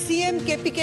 CM KP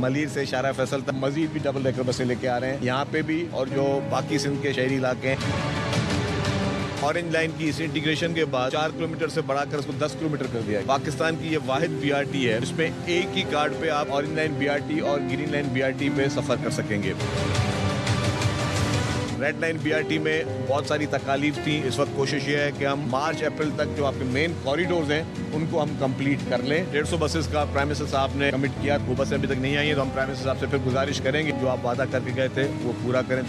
Malir سے شارع فیصل تک مزید بھی ڈبل ڈیکر بسیں لے کے آ رہے ہیں یہاں پہ بھی, اور جو باقی سندھ کے شہری علاقے ہیں. اورنج لائن کی اس انٹیگریشن کے بعد 4 کلومیٹر سے بڑھا کر اس کو 10 کلومیٹر کر دیا ہے. پاکستان کی یہ واحد BRT ہے جس میں ایک ہی کارڈ پہ آپ اورنج لائن BRT اور گرین لائن BRT پہ سفر کر سکیں گے. ریڈ لائن BRT میں بہت ساری تکالیف تھیں. اس وقت کوشش یہ ہے کہ ہم مارچ اپریل تک جو آپ کے مین کوریڈورز ہیں ان کو ہم کمپلیٹ کر لیں. 150 بسز کا پرائم منسٹر صاحب نے کمٹ کیا. وہ بسیں ابھی تک نہیں آئی ہیں تو ہم پرائم منسٹر صاحب سے پھر گزارش کریں گے جو آپ وعدہ کر کے گئے تھے وہ پورا کریں.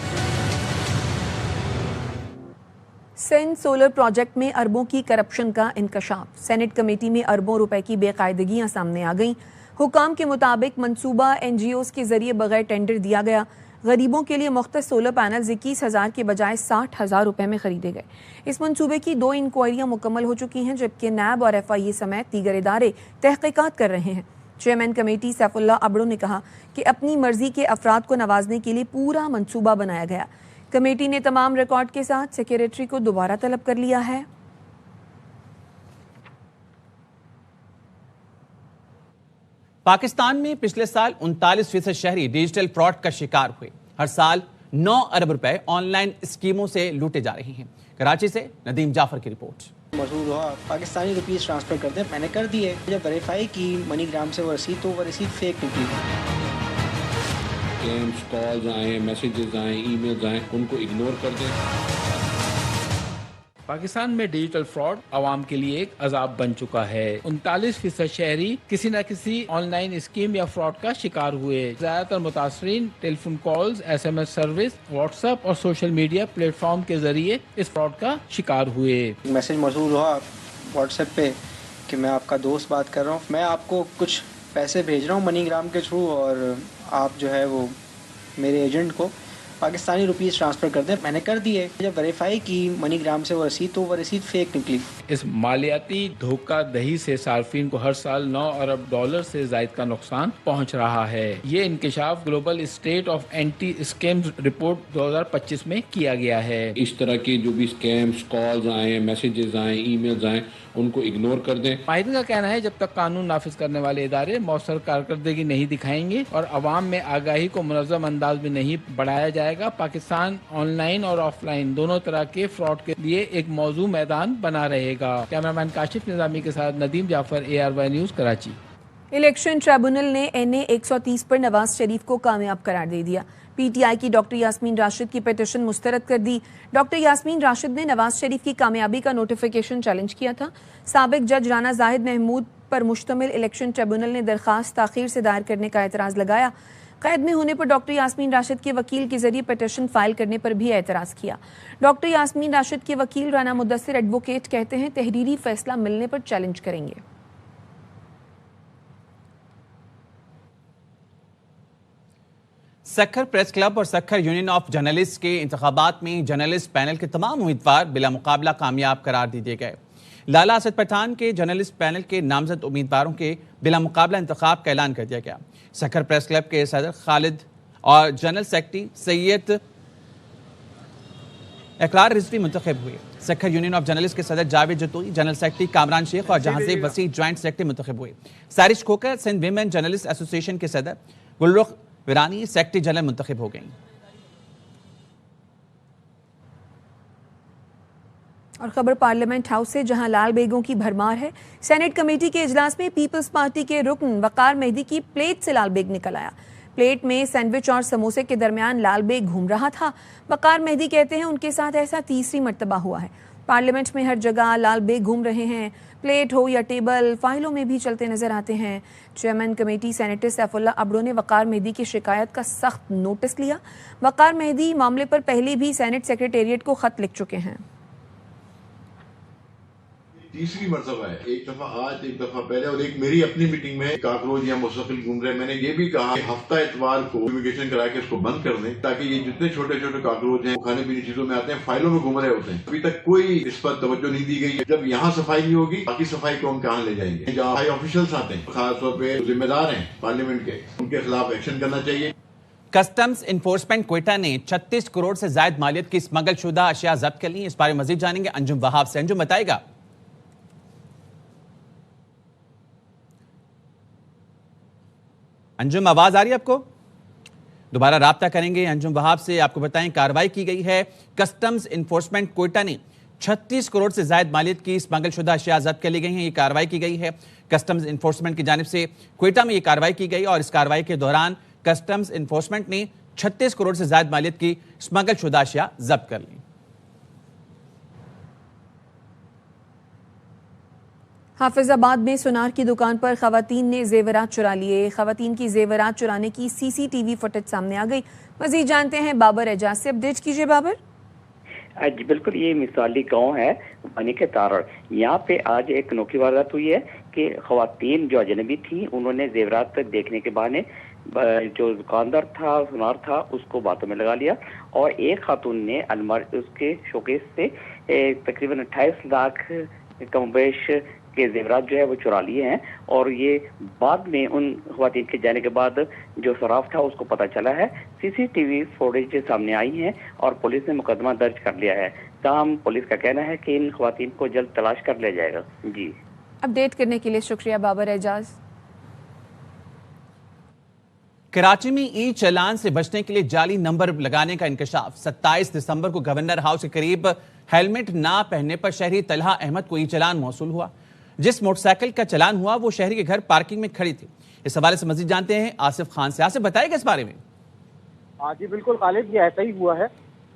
سندھ سولر پروجیکٹ میں اربوں کی کرپشن کا انکشاف. سینٹ کمیٹی میں اربوں روپے کی بے قاعدگیاں سامنے آ گئیں. حکام کے مطابق منصوبہ NGOs کے ذریعے بغیر ٹینڈر دیا گیا. غریبوں کے لیے مختص سولر پینلز 21,000 کے بجائے 60,000 روپے میں خریدے گئے. اس منصوبے کی 2 انکوائریاں مکمل ہو چکی ہیں جبکہ نیب اور FIA سمیت دیگر ادارے تحقیقات کر رہے ہیں. چیئرمین کمیٹی سیف اللہ ابڑو نے کہا کہ اپنی مرضی کے افراد کو نوازنے کے لیے پورا منصوبہ بنایا گیا. کمیٹی نے تمام ریکارڈ کے ساتھ سیکریٹری کو دوبارہ طلب کر لیا ہے. پاکستان میں پچھلے سال 39% شہری ڈیجیٹل فراڈ کا شکار ہوئے. ہر سال 9 ارب روپے آن لائن اسکیموں سے لوٹے جا رہے ہیں. کراچی سے ندیم جعفر کی رپورٹ. موصول ہوا پاکستانی روپیز ٹرانسفر کر دیں. میں نے کر دیے. جب ویریفائی کی منی گرام سے وہ رسید تو وہ رسید فیک نکلی. اسکیمز کالز آئیں, میسیجز آئیں, ای میلز آئیں, ان کو اگنور کر دیں. پاکستان میں ڈیجیٹل فراڈ عوام کے لیے ایک عذاب بن چکا ہے. 39% شہری کسی نہ کسی آن لائن اسکیم یا فراڈ کا شکار ہوئے. زیادہ تر متاثرین telephone calls, SMS service, WhatsApp اور سوشل میڈیا پلیٹ فارم کے ذریعے اس فراڈ کا شکار ہوئے. میسیج موصول ہوا واٹس ایپ پہ کہ میں آپ کا دوست بات کر رہا ہوں, میں آپ کو کچھ پیسے بھیج رہا ہوں منی گرام کے تھرو اور آپ جو ہے وہ میرے ایجنٹ کو پاکستانی روپیز ٹرانسفر کر دیں. میں نے کر دیے. جب ویریفائی کی منی گرام سے وہ رسید تو وہ رسید فیک نکلی. اس مالیاتی دھوکہ دہی سے صارفین کو ہر سال 9 ارب ڈالر سے زائد کا نقصان پہنچ رہا ہے. یہ انکشاف global state of anti scams report 2025 میں کیا گیا ہے. اس طرح کے جو بھی اسکیمز کالز آئیں, میسیجز آئیں, ای میلز آئیں, ان کو اگنور کر دیں. ماہرین کا کہنا ہے جب تک قانون نافذ کرنے والے ادارے مؤثر کارکردگی نہیں دکھائیں گے اور عوام میں آگاہی کو منظم انداز میں نہیں بڑھایا جائے گا, پاکستان آن لائن اور آف لائن دونوں طرح کے فراڈ کے لیے ایک موضوع میدان بنا رہے گا. کیمرامین کاشف نظامی کے ساتھ ندیم جعفر, ARY news, Karachi. Election tribunal نے NA 130 پر نواز شریف کو کامیاب قرار دے دیا. PTI کی ڈاکٹر یاسمین راشد کی پیٹیشن مسترد کر دی. ڈاکٹر یاسمین راشد نے نواز شریف کی کامیابی کا نوٹیفیکیشن چیلنج کیا تھا. سابق جج رانا زاہد محمود پر مشتمل الیکشن ٹریبونل نے درخواست تاخیر سے دائر کرنے کا اعتراض لگایا. قید میں ہونے پر ڈاکٹر یاسمین راشد کے وکیل کے ذریعے پیٹیشن فائل کرنے پر بھی اعتراض کیا. ڈاکٹر یاسمین راشد کے وکیل رانا مدثر ایڈوکیٹ کہتے ہیں تحریری فیصلہ ملنے پر چیلنج کریں گے. سکھر پریس کلب اور سکھر یونین آف جرنلسٹ کے انتخابات میں جرنلسٹ پینل کے تمام امیدوار بلا مقابلہ کامیاب قرار دیے گئے. لالا اسد پٹھان کے جرنلسٹ پینل کے نامزد امیدواروں کے بلا مقابلہ انتخاب کا اعلان کر دیا گیا. سکھر پریس کلب کے صدر خالد اور جنرل سیکرٹری سید اقرار رضوی منتخب ہوئے. سکھر یونین آف جرنلسٹ کے صدر جاوید جتوئی, جنرل سیکرٹری کامران شیخ اور جہانزیب وسیع جوائنٹ سیکرٹری منتخب ہوئے. سارش کھوکر سندھ ویمن جرنلسٹ ایسوسی ایشن کے صدر گلرخ ویرانی سیکرٹری جنرل منتخب ہو گئیں. اور خبر پارلیمنٹ ہاؤس سے جہاں لال بیگوں کی بھرمار ہے. سینٹ کمیٹی کے اجلاس میں پیپلز پارٹی کے رکن وقار مہدی کی پلیٹ سے لال بیگ نکل آیا. پلیٹ میں سینڈوچ اور سموسے کے درمیان لال بیگ گھوم رہا تھا. وقار مہدی کہتے ہیں ان کے ساتھ ایسا تیسری مرتبہ ہوا ہے. پارلیمنٹ میں ہر جگہ لال بیگ گھوم رہے ہیں. پلیٹ ہو یا ٹیبل, فائلوں میں بھی چلتے نظر آتے ہیں. Chairman committee senator Saif Ullah Abro نے وقار مہدی کی شکایت کا سخت نوٹس لیا. وقار مہدی معاملے پر پہلے بھی سینٹ سیکریٹریٹ کو خط لکھ چکے ہیں. تیسری مرتبہ ہے, ایک دفعہ آج, ایک دفعہ پہلے, اور ایک میری اپنی میٹنگ میں کاکروچ یا مستقل گھوم رہے ہیں. میں نے یہ بھی کہا کہ ہفتہ اتوار کو فیومیگیشن کرا کے اس کو بند کر دیں تاکہ یہ جتنے چھوٹے چھوٹے کاکروچ ہیں کھانے پینے چیزوں میں آتے ہیں فائلوں میں گھوم رہے ہوتے ہیں. ابھی تک کوئی اس پر توجہ نہیں دی گئی. جب یہاں صفائی نہیں ہوگی باقی صفائی کو ہم کہاں لے جائیں گے؟ جہاں ہائی آفیشلس آتے ہیں, خاص طور پہ ذمہ دار ہیں پارلیمنٹ کے, ان کے خلاف ایکشن کرنا چاہیے. کسٹمز انفورسمنٹ کوئٹہ نے 36 کروڑ سے زائد مالیت کی اسمگل شدہ اشیاء ضبط کر لی. اس بارے مزید جانیں گے انجم وہاب سے. انجم بتائے گا. انجم آواز آ رہی ہے آپ کو؟ دوبارہ رابطہ کریں گے انجم وہاب سے. آپ کو بتائیں کارروائی کی گئی ہے. کسٹمز انفورسمنٹ کوئٹہ نے 36 کروڑ سے زائد مالیت کی اسمگل شدہ اشیاء ضبط کر لی گئی ہیں. یہ کارروائی کی گئی ہے کسٹمز انفورسمنٹ کی جانب سے کوئٹہ میں. یہ کارروائی کی گئی اور اس کارروائی کے دوران کسٹمز انفورسمنٹ نے 36 کروڑ سے زائد مالیت کی اسمگل شدہ اشیاء ضبط کر لی. حافظ آباد میں سونار کی دکان پر خواتین نے زیورات چرا لیے. خواتین کی زیورات چرانے کی سی سی ٹی وی فوٹیج سامنے آ گئی. مزید جانتے ہیں بابر اعجاز سے. اپڈیٹ کیجیے بابر. جی بالکل, یہ مثالی گاؤں ہے بنی کے تارڑ. یہاں پہ آج ایک انوکھی واردات ہوئی ہے کہ خواتین جو اجنبی تھیں انہوں نے زیورات دیکھنے کے بہانے جو دکاندار تھا سونار تھا اس کو باتوں میں لگا لیا, اور ایک خاتون نے اس کے شوکیس سے تقریباً 28 لاکھ کم بیش کے زیورات جو ہے وہ چرا لیے ہیں. اور یہ بعد میں ان خواتین کے جانے کے بعد جو صراف تھا اس کو پتہ چلا ہے. سی سی ٹی وی فوٹیج سامنے آئی ہیں اور پولیس نے مقدمہ درج کر لیا ہے. تاہم پولیس کا کہنا ہے کہ ان خواتین کو جلد تلاش کر لیا جائے گا. جی اپڈیٹ کرنے کے لیے شکریہ بابر اعجاز. کراچی میں ای چالان سے بچنے کے لیے جعلی نمبر لگانے کا انکشاف. 27 دسمبر کو گورنر ہاؤس کے قریب ہیلمٹ نہ پہننے پر شہری طلحہ احمد کو ای چالان موصول ہوا. جس موٹر سائیکل کا چلان ہوا وہ شہری کے گھر پارکنگ میں کھڑی تھی. اس حوالے سے مزید جانتے ہیں آصف خان سے. آصف بتائے گا اس بارے میں؟ جی بالکل خالد, یہ ایسا ہی ہوا ہے.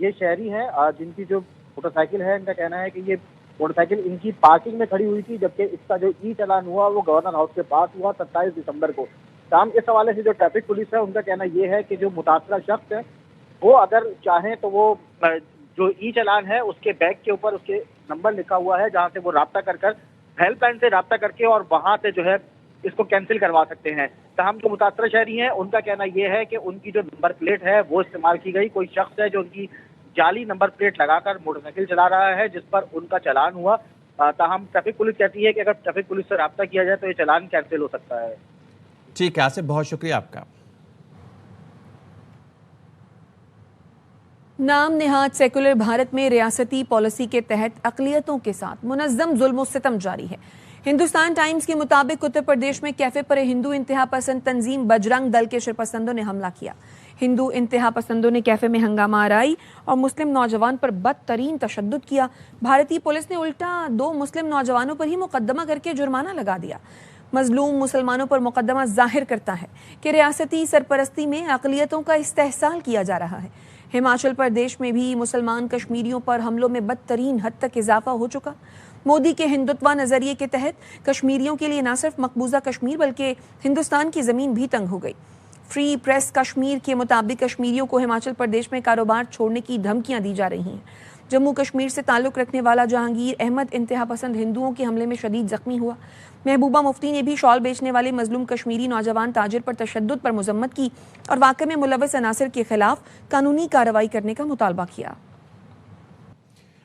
یہ شہری ہیں جن کی جو موٹر سائیکل ہے, ان کا کہنا ہے کہ یہ موٹر سائیکل ان کی پارکنگ میں کھڑی ہوئی تھی, جبکہ اس کا جو ای چلان ہوا وہ گورنر ہاؤس کے پاس ہوا 27 دسمبر کو. تاہم اس حوالے سے جو ٹریفک پولیس ہے ان کا کہنا یہ ہے کہ جو متاثرہ شخص ہے وہ اگر چاہیں تو وہ جو ای چلان ہے اس کے بیگ کے اوپر اس کے نمبر لکھا ہوا ہے جہاں سے وہ رابطہ کر ہیلپ لائن سے رابطہ کر کے اور وہاں سے جو ہے اس کو کینسل کروا سکتے ہیں. تاہم جو متاثرہ شہری ہیں ان کا کہنا یہ ہے کہ ان کی جو نمبر پلیٹ ہے وہ استعمال کی گئی. کوئی شخص ہے جو ان کی جعلی نمبر پلیٹ لگا کر موٹر سائیکل چلا رہا ہے جس پر ان کا چلان ہوا. تاہم ٹریفک پولیس کہتی ہے کہ اگر ٹریفک پولیس سے رابطہ کیا جائے تو یہ چلان کینسل ہو سکتا ہے. ٹھیک ہے آصف, بہت شکریہ آپ کا. نام نہاد سیکولر بھارت میں ریاستی پالیسی کے تحت اقلیتوں کے ساتھ منظم ظلم و ستم جاری ہے. ہندوستان ٹائمز کے مطابق اتر پردیش میں کیفے پر ہندو انتہا پسند تنظیم بجرنگ دل کے شرپسندوں نے حملہ کیا. ہندو انتہا پسندوں نے کیفے میں ہنگامہ آرائی اور مسلم نوجوان پر بدترین تشدد کیا. بھارتی پولیس نے الٹا 2 مسلم نوجوانوں پر ہی مقدمہ کر کے جرمانہ لگا دیا. مظلوم مسلمانوں پر مقدمہ ظاہر کرتا ہے کہ ریاستی سرپرستی میں اقلیتوں کا استحصال کیا جا رہا ہے. ہماچل پردیش میں بھی مسلمان کشمیریوں پر حملوں میں بدترین حد تک اضافہ ہو چکا. مودی کے ہندوتوا نظریے کے تحت کشمیریوں کے لیے نہ صرف مقبوضہ کشمیر بلکہ ہندوستان کی زمین بھی تنگ ہو گئی. فری پریس کشمیر کے مطابق کشمیریوں کو ہماچل پردیش میں کاروبار چھوڑنے کی دھمکیاں دی جا رہی ہیں. جموں کشمیر سے تعلق رکھنے والا جہانگیر احمد انتہا پسند ہندوؤں کے حملے میں شدید زخمی ہوا. محبوبہ مفتی نے بھی شال بیچنے والے مظلوم کشمیری نوجوان تاجر پر تشدد پر مذمت کی اور واقعے میں ملوث عناصر کے خلاف قانونی کارروائی کرنے کا مطالبہ کیا.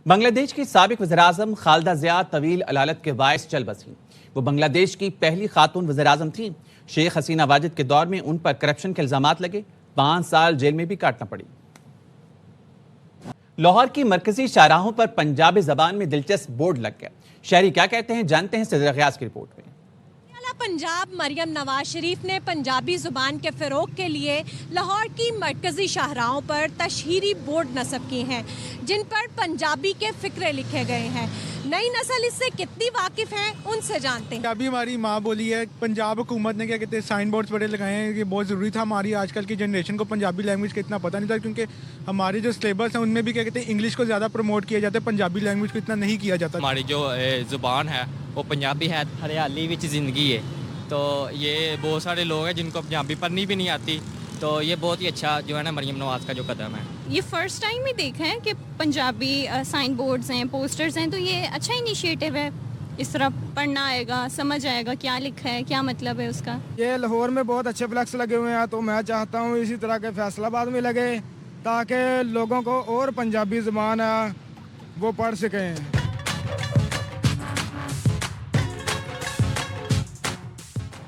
بنگلہ دیش کی سابق وزیراعظم خالدہ ضیاء طویل علالت کے باعث چل بسیں. وہ بنگلہ دیش کی پہلی خاتون وزیراعظم تھیں. شیخ حسینہ واجد کے دور میں ان پر کرپشن کے الزامات لگے. 5 سال جیل میں بھی کاٹنا پڑی. لاہور کی مرکزی شاہراہوں پر پنجابی زبان میں دلچسپ بورڈ لگ گیا. شہری کیا کہتے ہیں جانتے ہیں صدر غیاث کی رپورٹ میں. پنجاب مریم نواز شریف نے پنجابی زبان کے فروغ کے لیے لاہور کی مرکزی شاہراہوں پر تشہیری بورڈ نصب کیے ہیں جن پر پنجابی کے فقرے لکھے گئے ہیں. نئی نسل اس سے کتنی واقف ہیں ان سے جانتے ہیں. پنجابی ہماری ماں بولی ہے. پنجاب حکومت نے کیا کہتے ہیں سائن بورڈز بڑے لگائے ہیں. یہ بہت ضروری تھا. ہماری آج کل کی جنریشن کو پنجابی لینگویج کا اتنا پتہ نہیں تھا کیونکہ ہمارے جو سلیبس ہیں ان میں بھی کیا کہتے ہیں انگلش کو زیادہ پروموٹ کیا جاتا ہے, پنجابی لینگویج کو اتنا نہیں کیا جاتا. ہماری جو زبان ہے وہ پنجابی ہے. ہریالی وچ زندگی ہے تو یہ بہت سارے لوگ ہیں جن کو پنجابی پڑھنی بھی نہیں آتی. تو یہ بہت ہی اچھا جو ہے نا مریم نواز کا جو قدم ہے. یہ فرسٹ ٹائم ہی دیکھا ہے کہ پنجابی سائن بورڈز ہیں, پوسٹرز ہیں, تو یہ اچھا انیشیٹو ہے. اس طرح پڑھنا آئے گا, سمجھ آئے گا کیا لکھا ہے, کیا مطلب ہے اس کا. یہ لاہور میں بہت اچھے فلیکس لگے ہوئے ہیں تو میں چاہتا ہوں اسی طرح کے فیصلہ آباد میں لگے تاکہ لوگوں کو اور پنجابی زبان وہ پڑھ سکیں.